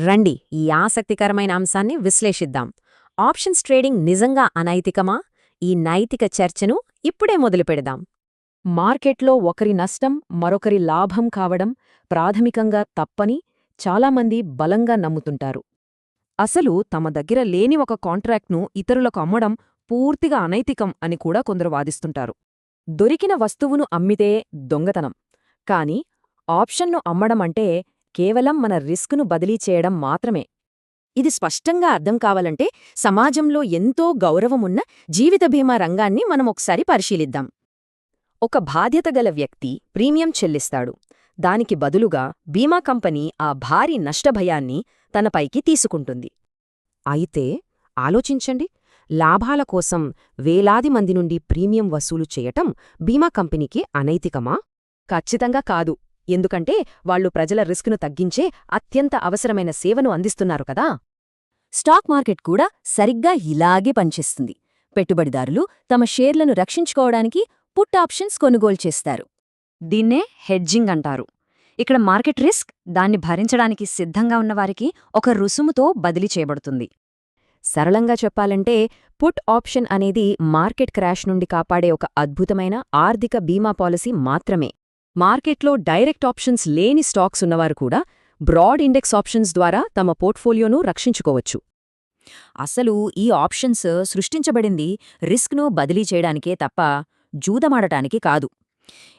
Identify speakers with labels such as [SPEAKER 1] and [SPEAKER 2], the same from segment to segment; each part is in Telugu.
[SPEAKER 1] రండి ఈ ఆసక్తికరమైన అంశాన్ని విశ్లేషిద్దాం. ఆప్షన్స్ ట్రేడింగ్ నిజంగా అనైతికమా? ఈ నైతిక చర్చను ఇప్పుడే మొదలుపెడదాం.
[SPEAKER 2] మార్కెట్లో ఒకరి నష్టం మరొకరి లాభం కావడం ప్రాథమికంగా తప్పని చాలామంది బలంగా నమ్ముతుంటారు. అసలు తమ దగ్గర లేని ఒక కాంట్రాక్ట్ను ఇతరులకు అమ్మడం పూర్తిగా అనైతికం అని కూడా కొందరు వాదిస్తుంటారు. దొరికిన వస్తువును అమ్మితే దొంగతనం, కాని ఆప్షన్ను అమ్మడమంటే కేవలం మన రిస్కును బదిలీ చేయడం మాత్రమే.
[SPEAKER 1] ఇది స్పష్టంగా అర్థం కావాలంటే సమాజంలో ఎంతో గౌరవమున్న జీవిత బీమా రంగాన్ని మనమొకసారి పరిశీలిద్దాం. ఒక బాధ్యతగల వ్యక్తి ప్రీమియం చెల్లిస్తాడు. దానికి బదులుగా బీమా కంపెనీ ఆ భారీ నష్టభయాన్ని తనపైకి తీసుకుంటుంది.
[SPEAKER 2] అయితే ఆలోచించండి, లాభాల కోసం వేలాది మంది నుండి ప్రీమియం వసూలు చేయటం బీమా కంపెనీకి అనైతికమా? ఖచ్చితంగా కాదు. ఎందుకంటే వాళ్లు ప్రజల రిస్కును తగ్గించే అత్యంత అవసరమైన సేవను అందిస్తున్నారు కదా.
[SPEAKER 1] స్టాక్ మార్కెట్ కూడా సరిగ్గా ఇలాగే పనిచేస్తుంది. పెట్టుబడిదారులు తమ షేర్లను రక్షించుకోవడానికి పుట్ ఆప్షన్స్ కొనుగోలు చేస్తారు. దీన్నే హెడ్జింగ్ అంటారు. ఇక్కడ మార్కెట్ రిస్క్ దాన్ని భరించడానికి సిద్ధంగా ఉన్నవారికి ఒక రుసుముతో బదిలీ చేయబడుతుంది.
[SPEAKER 2] సరళంగా చెప్పాలంటే పుట్ ఆప్షన్ అనేది మార్కెట్ క్రాష్ నుండి కాపాడే ఒక అద్భుతమైన ఆర్థిక బీమా పాలసీ మాత్రమే. మార్కెట్లో డైరెక్ట్ ఆప్షన్స్ లేని స్టాక్స్ ఉన్నవారు కూడా బ్రాడ్ ఇండెక్స్ ఆప్షన్స్ ద్వారా తమ పోర్ట్ఫోలియోను రక్షించుకోవచ్చు.
[SPEAKER 1] అసలు ఈ ఆప్షన్స్ సృష్టించబడింది రిస్క్ను బదిలీ చేయడానికే తప్ప జూదమాడటానికి కాదు.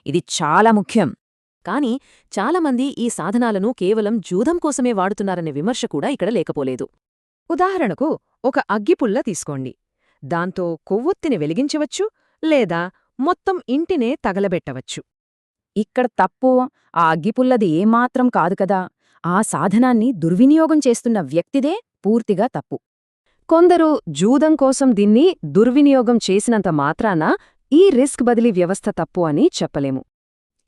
[SPEAKER 1] ఇది చాలా ముఖ్యం.
[SPEAKER 2] కాని చాలామంది ఈ సాధనాలను కేవలం జూదం కోసమే వాడుతున్నారనే విమర్శ కూడా ఇక్కడ లేకపోలేదు. ఉదాహరణకు ఒక అగ్గిపుల్ల తీసుకోండి. దాంతో కొవ్వొత్తిని వెలిగించవచ్చు లేదా మొత్తం ఇంటినే తగలబెట్టవచ్చు. ఇక్కడ తప్పు ఆ అగ్గిపుల్లది ఏమాత్రం కాదు కదా, ఆ సాధనాన్ని దుర్వినియోగం చేస్తున్న వ్యక్తిదే పూర్తిగా తప్పు. కొందరు జూదం కోసం దీన్ని దుర్వినియోగం చేసినంత మాత్రాన ఈ రిస్క్ బదిలీ వ్యవస్థ తప్పు అని చెప్పలేము.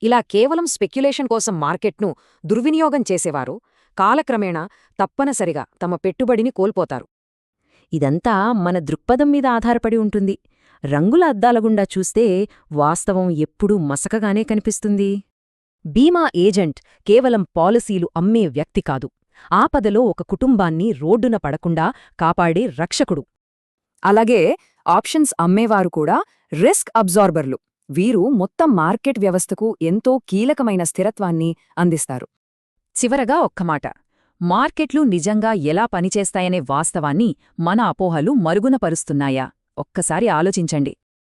[SPEAKER 1] ఇలా కేవలం స్పెక్యులేషన్ కోసం మార్కెట్ను దుర్వినియోగం చేసేవారు కాలక్రమేణా తప్పనిసరిగా తమ పెట్టుబడిని కోల్పోతారు.
[SPEAKER 2] ఇదంతా మన దృక్పథం మీద ఆధారపడి ఉంటుంది. రంగుల అద్దాలగుండా చూస్తే వాస్తవం ఎప్పుడూ మసకగానే కనిపిస్తుంది. బీమా ఏజెంట్ కేవలం పాలసీలు అమ్మే వ్యక్తి కాదు, ఆపదలో ఒక కుటుంబాన్ని రోడ్డున పడకుండా కాపాడే రక్షకుడు. అలాగే ఆప్షన్స్ అమ్మేవారు కూడా రిస్క్ అబ్జార్బర్లు. వీరు మొత్తం మార్కెట్ వ్యవస్థకు ఎంతో కీలకమైన స్థిరత్వాన్ని అందిస్తారు. చివరగా ఒక్క మాట, మార్కెట్లు నిజంగా ఎలా పనిచేస్తాయనే వాస్తవాన్ని మన అపోహలు మరుగునపరుస్తున్నాయా? ఒక్కసారి ఆలోచించండి.